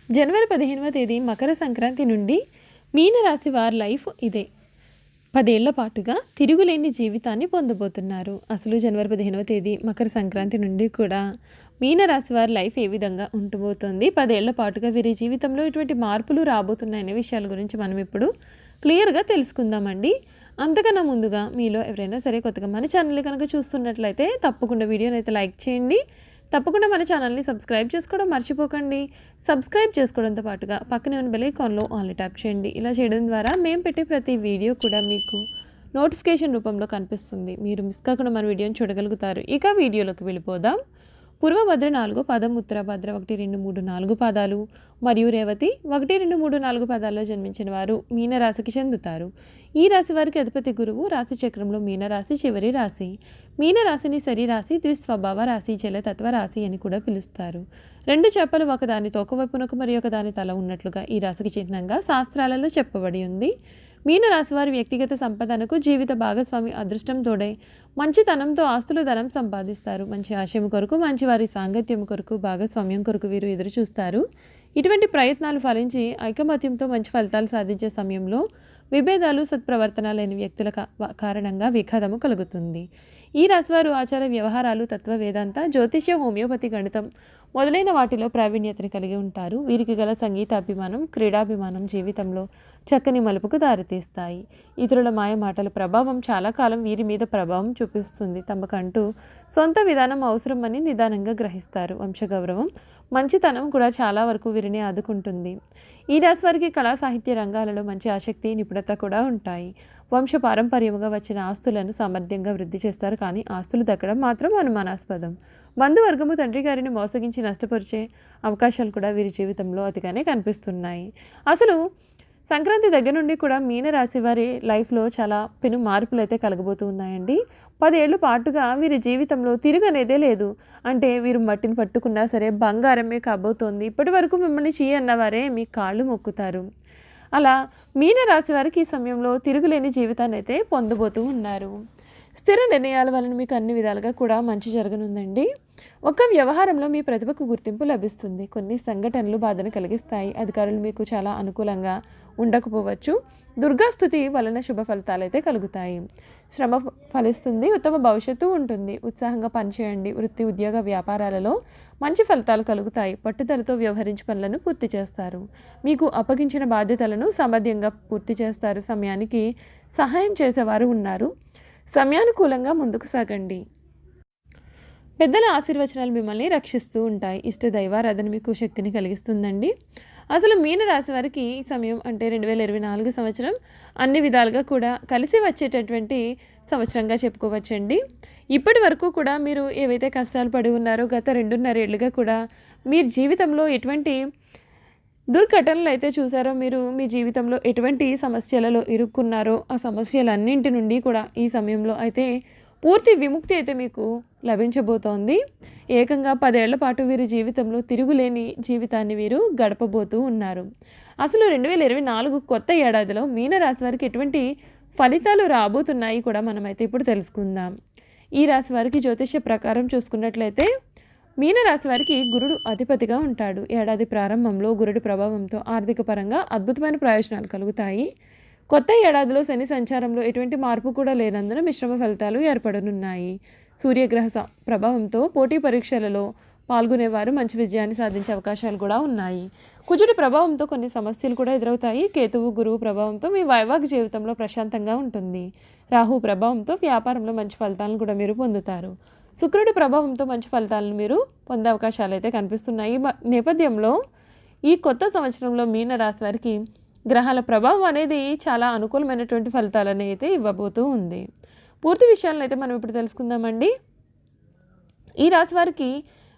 జనవరి 15వ తేదీ మకర సంక్రాంతి నుండి మీనరాశి వారి లైఫ్ ఇదే. 10 ఏళ్ల పాటుగా తిరుగులేని జీవితాన్ని పొందబోతున్నారు. అసలు జనవరి 15వ తేదీ మకర సంక్రాంతి నుండి కూడా మీనరాశి వారి లైఫ్ ఏ విధంగా ఉండబోతోంది, 10 ఏళ్ల పాటుగా వీరి జీవితంలో ఎటువంటి మార్పులు రాబోతున్నాయనే విషయాల గురించి మనం ఇప్పుడు క్లియర్గా తెలుసుకుందామండి. అంతకన్నా ముందుగా మీలో ఎవరైనా సరే కొత్తగా మన ఛానల్ని కనుక చూస్తున్నట్లయితే తప్పకుండా వీడియోని అయితే లైక్ చేయండి. తప్పకుండా మన ఛానల్ని సబ్స్క్రైబ్ చేసుకోవడం మర్చిపోకండి. సబ్స్క్రైబ్ చేసుకోవడంతో పాటుగా పక్కనే ఉన్న బెల్ ఐకాన్లో ఆల్ని ట్యాప్ చేయండి. ఇలా చేయడం ద్వారా మేము పెట్టే ప్రతి వీడియో కూడా మీకు నోటిఫికేషన్ రూపంలో కనిపిస్తుంది. మీరు మిస్ కాకుండా మన వీడియోని చూడగలుగుతారు. ఇక వీడియోలోకి వెళ్ళిపోదాం. పూర్వభద్ర 4 పాదం, ఉత్తరభద్ర 1, 2, 3, 4 పాదాలు మరియు రేవతి 1, 2, 3, 4 పాదాల్లో జన్మించిన వారు మీనరాశికి చెందుతారు. ఈ రాశి వారికి అధిపతి గురువు. రాశి చక్రంలో మీనరాశి చివరి రాశి. మీనరాశిని సరి రాశి, ద్విస్వభావ రాశి, జలతత్వ రాశి అని కూడా పిలుస్తారు. 2 చేపలు ఒకదాని తోకవైపునకు మరి ఒకదాని తల ఉన్నట్లుగా ఈ రాశికి చిహ్నంగా శాస్త్రాలలో చెప్పబడి ఉంది. మీనరాశి వారి వ్యక్తిగత సంపదనకు జీవిత భాగస్వామి అదృష్టం తోడై మంచితనంతో ఆస్తులు ధనం సంపాదిస్తారు. మంచి ఆశయం కొరకు, మంచి వారి సాంగత్యం కొరకు, భాగస్వామ్యం కొరకు వీరు ఎదురు చూస్తారు. ఇటువంటి ప్రయత్నాలు ఫలించి ఐకమత్యంతో మంచి ఫలితాలు సాధించే సమయంలో విభేదాలు, సత్ప్రవర్తన లేని వ్యక్తుల కారణంగా విఘాతము కలుగుతుంది. ఈ రాశివారు ఆచార వ్యవహారాలు, తత్వ వేదాంత, జ్యోతిష్య, హోమియోపతి, గణితం మొదలైన వాటిలో ప్రావీణ్యతని కలిగి ఉంటారు. వీరికి గల సంగీతాభిమానం, క్రీడాభిమానం జీవితంలో చక్కని మలుపుకు దారితీస్తాయి. ఇతరుల మాయ మాటల ప్రభావం చాలా కాలం వీరి మీద ప్రభావం చూపిస్తుంది. తమకంటూ సొంత విధానం అవసరమని నిదానంగా గ్రహిస్తారు. వంశగౌరవం, మంచితనం కూడా చాలా వరకు వీరిని ఆదుకుంటుంది. ఈ రాశి వారికి కళా సాహిత్య రంగాలలో మంచి ఆసక్తి, నిపుణత కూడా ఉంటాయి. వంశ పారంపర్యముగా వచ్చిన ఆస్తులను సామర్థ్యంగా వృద్ధి చేస్తారు. కానీ ఆస్తులు దక్కడం మాత్రం అనుమానాస్పదం. బంధువర్గము తండ్రి గారిని మోసగించి నష్టపరిచే అవకాశాలు కూడా వీరి జీవితంలో అతిగానే కనిపిస్తున్నాయి. అసలు సంక్రాంతి దగ్గర నుండి కూడా మీనరాశి వారి లైఫ్లో చాలా పెను మార్పులు అయితే కలగబోతూ ఉన్నాయండి. 10 ఏళ్ల పాటుగా వీరి జీవితంలో తిరుగనేదే లేదు. అంటే వీరు మట్టిని పట్టుకున్నా సరే బంగారమే కాబోతోంది. ఇప్పటి వరకు మిమ్మల్ని చీ అన్నవారే మీ కాళ్ళు మొక్కుతారు. అలా మీనరాశి వారికి ఈ సమయంలో తిరుగులేని జీవితాన్ని అయితే పొందబోతూ ఉన్నారు. స్థిర నిర్ణయాల వలన మీకు అన్ని విధాలుగా కూడా మంచి జరగనుందండి. ఒక వ్యవహారంలో మీ ప్రతిభకు గుర్తింపు లభిస్తుంది. కొన్ని సంఘటనలు బాధను కలిగిస్తాయి. అధికారులు మీకు చాలా అనుకూలంగా ఉండకపోవచ్చు. దుర్గాస్తుతి వలన శుభ ఫలితాలు అయితే కలుగుతాయి. శ్రమ ఫలిస్తుంది. ఉత్తమ భవిష్యత్తు ఉంటుంది. ఉత్సాహంగా పనిచేయండి. వృత్తి, ఉద్యోగ, వ్యాపారాలలో మంచి ఫలితాలు కలుగుతాయి. పట్టుదలతో వ్యవహరించి పనులను పూర్తి చేస్తారు. మీకు అప్పగించిన బాధ్యతలను సామర్థ్యంగా పూర్తి చేస్తారు. సమయానికి సహాయం చేసేవారు ఉన్నారు. సమయానుకూలంగా ముందుకు సాగండి. పెద్దల ఆశీర్వచనాలు మిమ్మల్ని రక్షిస్తూ ఉంటాయి. ఇష్ట దైవారాధన మీకు శక్తిని కలిగిస్తుందండి. అసలు మీనరాశి వారికి ఈ సమయం అంటే 2024 సంవత్సరం అన్ని విధాలుగా కూడా కలిసి వచ్చేటటువంటి సంవత్సరంగా చెప్పుకోవచ్చండి. ఇప్పటి వరకు కూడా మీరు ఏవైతే కష్టాలు పడి ఉన్నారో గత 2.5 ఏళ్ళుగా కూడా మీ జీవితంలో ఎటువంటి దుర్ఘటనలు అయితే చూసారో, మీరు మీ జీవితంలో ఎటువంటి సమస్యలలో ఇరుక్కున్నారో ఆ సమస్యలన్నింటి నుండి కూడా ఈ సమయంలో అయితే పూర్తి విముక్తి అయితే మీకు లభించబోతోంది. ఏకంగా 10 ఏళ్ల పాటు వీరి జీవితంలో తిరుగులేని జీవితాన్ని వీరు గడపబోతూ ఉన్నారు. అసలు 2024 కొత్త ఏడాదిలో మీనరాశి వారికి ఎటువంటి ఫలితాలు రాబోతున్నాయి కూడా మనమైతే ఇప్పుడు తెలుసుకుందాం. ఈ రాశి వారికి జ్యోతిష్య ప్రకారం చూసుకున్నట్లయితే మీనరాశి వారికి గురుడు అధిపతిగా ఉంటాడు. ఏడాది ప్రారంభంలో గురుడి ప్రభావంతో ఆర్థిక పరంగా అద్భుతమైన ప్రయోజనాలు కలుగుతాయి. కొత్త ఏడాదిలో శని సంచారంలో ఎటువంటి మార్పు కూడా లేనందున మిశ్రమ ఫలితాలు ఏర్పడనున్నాయి. సూర్యగ్రహ ప్రభావంతో పోటీ పరీక్షలలో పాల్గొనేవారు మంచి విజయాన్ని సాధించే అవకాశాలు కూడా ఉన్నాయి. కుజుడి ప్రభావంతో కొన్ని సమస్యలు కూడా ఎదురవుతాయి. కేతువు, గురువు ప్రభావంతో మీ వైవాహిక జీవితంలో ప్రశాంతంగా ఉంటుంది. రాహు ప్రభావంతో వ్యాపారంలో మంచి ఫలితాలను కూడా మీరు పొందుతారు. శుక్రుడి ప్రభావంతో మంచి ఫలితాలను మీరు పొందే అవకాశాలు అయితే కనిపిస్తున్నాయి. నేపథ్యంలో ఈ కొత్త సంవత్సరంలో మీనరాశి వారికి గ్రహాల ప్రభావం అనేది చాలా అనుకూలమైనటువంటి ఫలితాలను అయితే ఇవ్వబోతూ ఉంది. పూర్తి విషయాలను అయితే మనం ఇప్పుడు తెలుసుకుందామండి. ఈ రాశి వారికి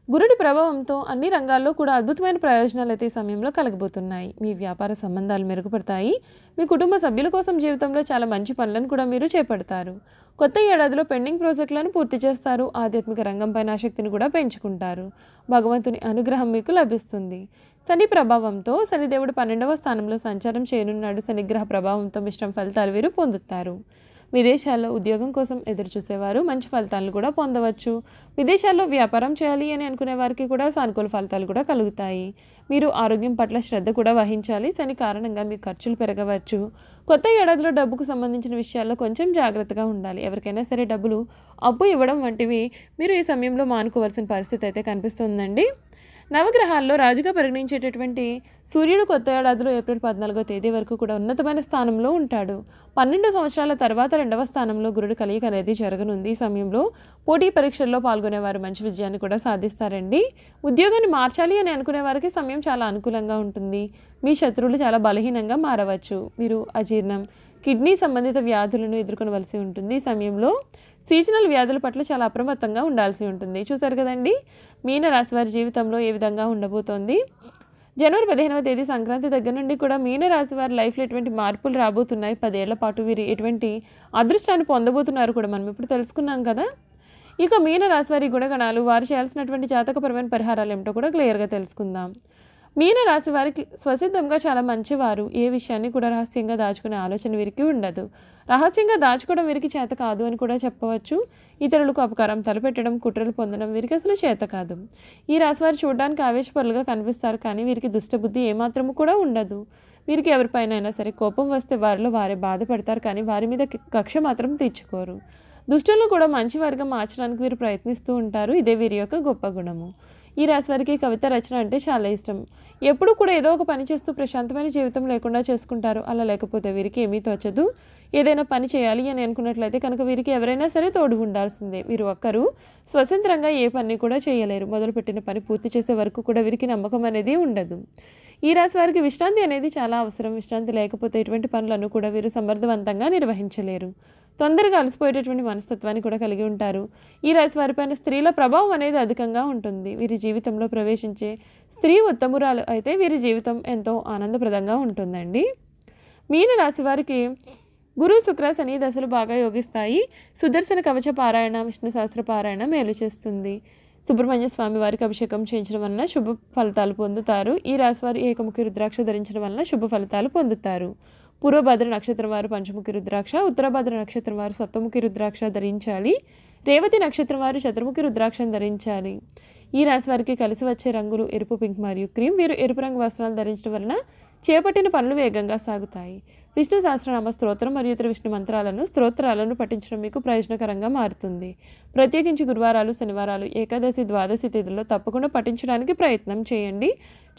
గురుడి ప్రభావంతో అన్ని రంగాల్లో కూడా అద్భుతమైన ప్రయోజనాలు అయితే ఈ సమయంలో కలగబోతున్నాయి. మీ వ్యాపార సంబంధాలు మెరుగుపడతాయి. మీ కుటుంబ సభ్యుల కోసం జీవితంలో చాలా మంచి పనులను కూడా మీరు చేపడతారు. కొత్త ఏడాదిలో పెండింగ్ ప్రాజెక్టులను పూర్తి చేస్తారు. ఆధ్యాత్మిక రంగంపైన ఆసక్తిని కూడా పెంచుకుంటారు. భగవంతుని అనుగ్రహం మీకు లభిస్తుంది. శని ప్రభావంతో శనిదేవుడు 12వ స్థానంలో సంచారం చేయనున్నాడు. శనిగ్రహ ప్రభావంతో మిశ్రమ ఫలితాలు వీరు పొందుతారు. విదేశాల్లో ఉద్యోగం కోసం ఎదురు చూసేవారు మంచి ఫలితాలను కూడా పొందవచ్చు. విదేశాల్లో వ్యాపారం చేయాలి అని అనుకునే వారికి కూడా సానుకూల ఫలితాలు కూడా కలుగుతాయి. మీరు ఆరోగ్యం పట్ల శ్రద్ధ కూడా వహించాలి. శని కారణంగా మీ ఖర్చులు పెరగవచ్చు. కొత్త ఏడాదిలో డబ్బుకు సంబంధించిన విషయాల్లో కొంచెం జాగ్రత్తగా ఉండాలి. ఎవరికైనా సరే డబ్బులు అప్పు ఇవ్వడం వంటివి మీరు ఈ సమయంలో మానుకోవాల్సిన పరిస్థితి అయితే కనిపిస్తుందండి. నవగ్రహాల్లో రాజుగా పరిగణించేటటువంటి సూర్యుడు కొత్త ఏడాదిలో ఏప్రిల్ 14వ తేదీ వరకు కూడా ఉన్నతమైన స్థానంలో ఉంటాడు. 12 సంవత్సరాల తర్వాత 2వ స్థానంలో గురుడు కలయిక అనేది జరగనుంది. ఈ సమయంలో పోటీ పరీక్షల్లో పాల్గొనేవారు మంచి విజయాన్ని కూడా సాధిస్తారండి. ఉద్యోగాన్ని మార్చాలి అని అనుకునే వారికి సమయం చాలా అనుకూలంగా ఉంటుంది. మీ శత్రువులు చాలా బలహీనంగా మారవచ్చు. మీరు అజీర్ణం, కిడ్నీ సంబంధిత వ్యాధులను ఎదుర్కొనవలసి ఉంటుంది. ఈ సమయంలో సీజనల్ వ్యాధుల పట్ల చాలా అప్రమత్తంగా ఉండాల్సి ఉంటుంది. చూసారు కదండి మీన రాశి వారి జీవితంలో ఏ విధంగా ఉండబోతోంది. జనవరి 15వ తేదీ సంక్రాంతి దగ్గర నుండి కూడా మీన రాశి వారి లైఫ్లో ఎటువంటి మార్పులు రాబోతున్నాయి, 10 ఏళ్ల పాటు వీరు ఎటువంటి అదృష్టాన్ని పొందబోతున్నారు కూడా మనం ఇప్పుడు తెలుసుకున్నాం కదా. ఇక మీన రాశి వారి గుణగణాలు, వారు చేయాల్సినటువంటి జాతకపరమైన పరిహారాలు ఏమిటో కూడా క్లియర్గా తెలుసుకుందాం. మీన రాశి వారికి స్వసిద్ధంగా చాలా మంచివారు. ఏ విషయాన్ని కూడా రహస్యంగా దాచుకునే ఆలోచన వీరికి ఉండదు. రహస్యంగా దాచుకోవడం వీరికి చేత కాదు అని కూడా చెప్పవచ్చు. ఇతరులకు అపకారం తలపెట్టడం, కుట్రలు పొందడం వీరికి అసలు చేత కాదు. ఈ రాశి వారు చూడడానికి ఆవేశపరులుగా కనిపిస్తారు, కానీ వీరికి దుష్టబుద్ధి ఏమాత్రము కూడా ఉండదు. వీరికి ఎవరిపైన అయినా సరే కోపం వస్తే వారిలో వారే బాధపడతారు, కానీ వారి మీద కక్ష మాత్రం తీర్చుకోరు. దుష్టులను కూడా మంచివారిగా మార్చడానికి వీరు ప్రయత్నిస్తూ ఉంటారు. ఇదే వీరి యొక్క గొప్ప గుణము. ఈ రాశి వారికి కవిత రచన అంటే చాలా ఇష్టం. ఎప్పుడు కూడా ఏదో ఒక పని చేస్తూ ప్రశాంతమైన జీవితం లేకుండా చేసుకుంటారు. అలా లేకపోతే వీరికి ఏమీ తోచదు. ఏదైనా పని చేయాలి అని అనుకున్నట్లయితే కనుక వీరికి ఎవరైనా సరే తోడు ఉండాల్సిందే. వీరు ఒక్కరు స్వతంత్రంగా ఏ పని కూడా చేయలేరు. మొదలుపెట్టిన పని పూర్తి చేసే వరకు కూడా వీరికి నమ్మకం అనేది ఉండదు. ఈ రాశి వారికి విశ్రాంతి అనేది చాలా అవసరం. విశ్రాంతి లేకపోతే ఎటువంటి పనులను కూడా వీరు సమర్థవంతంగా నిర్వహించలేరు. తొందరగా అలసిపోయేటటువంటి మనస్తత్వాన్ని కూడా కలిగి ఉంటారు. ఈ రాశి వారిపైన స్త్రీల ప్రభావం అనేది అధికంగా ఉంటుంది. వీరి జీవితంలో ప్రవేశించే స్త్రీ ఉత్తమురాలు అయితే వీరి జీవితం ఎంతో ఆనందప్రదంగా ఉంటుందండి. మీన రాశి వారికి గురు, శుక్ర, శని దశలు బాగా యోగిస్తాయి. సుదర్శన కవచ పారాయణ, విష్ణు సహస్ర పారాయణ మేలు చేస్తుంది. సుబ్రహ్మణ్య స్వామి వారికి అభిషేకం చేయించడం వలన శుభ ఫలితాలు పొందుతారు. ఈ రాశి వారు ఏకముఖి రుద్రాక్ష ధరించడం వలన శుభ ఫలితాలు పొందుతారు. పూర్వభద్ర నక్షత్రం వారు పంచముఖి రుద్రాక్ష, ఉత్తరభద్ర నక్షత్రం వారు సప్తముఖి రుద్రాక్ష ధరించాలి. రేవతి నక్షత్రం వారు చతుర్ముఖి రుద్రాక్షను ధరించాలి. ఈ రాశి వారికి కలిసి వచ్చే రంగులు ఎరుపు, పింక్ మరియు క్రీమ్. వీరు ఎరుపు రంగు వస్త్రాలు ధరించడం వలన చేపట్టిన పనులు వేగంగా సాగుతాయి. విష్ణు సహస్రనామ స్తోత్రం మరియు ఇతర విష్ణు స్తోత్రాలను పఠించడం మీకు ప్రయోజనకరంగా మారుతుంది. ప్రత్యేకించి గురువారాలు, శనివారాలు, ఏకాదశి, ద్వాదశి తేదీల్లో తప్పకుండా పఠించడానికి ప్రయత్నం చేయండి.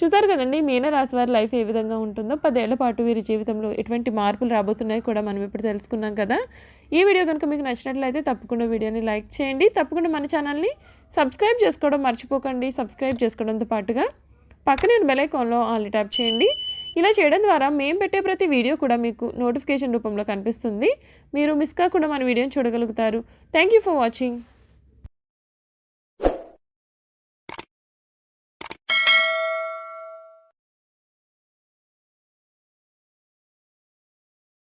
చూసారు కదండి మీన రాశి వారి లైఫ్ ఏ విధంగా ఉంటుందో. 10 ఏళ్ల పాటు వీరి జీవితంలో ఎటువంటి మార్పులు రాబోతున్నాయి కూడా మనం ఇప్పుడు తెలుసుకున్నాం కదా. ఈ వీడియో కనుక మీకు నచ్చినట్లయితే తప్పకుండా వీడియోని లైక్ చేయండి. తప్పకుండా మన ఛానల్ని సబ్స్క్రైబ్ చేసుకోవడం మర్చిపోకండి. సబ్స్క్రైబ్ చేసుకోవడంతో పాటుగా పక్కనే బెల్ ఐకాన్లో ఆల్ ట్యాప్ చేయండి. ఇలా చేయడం ద్వారా మేము పెట్టే ప్రతి వీడియో కూడా మీకు నోటిఫికేషన్ రూపంలో కనిపిస్తుంది. మీరు మిస్ కాకుండా మన వీడియోని చూడగలుగుతారు. Thank you for watching.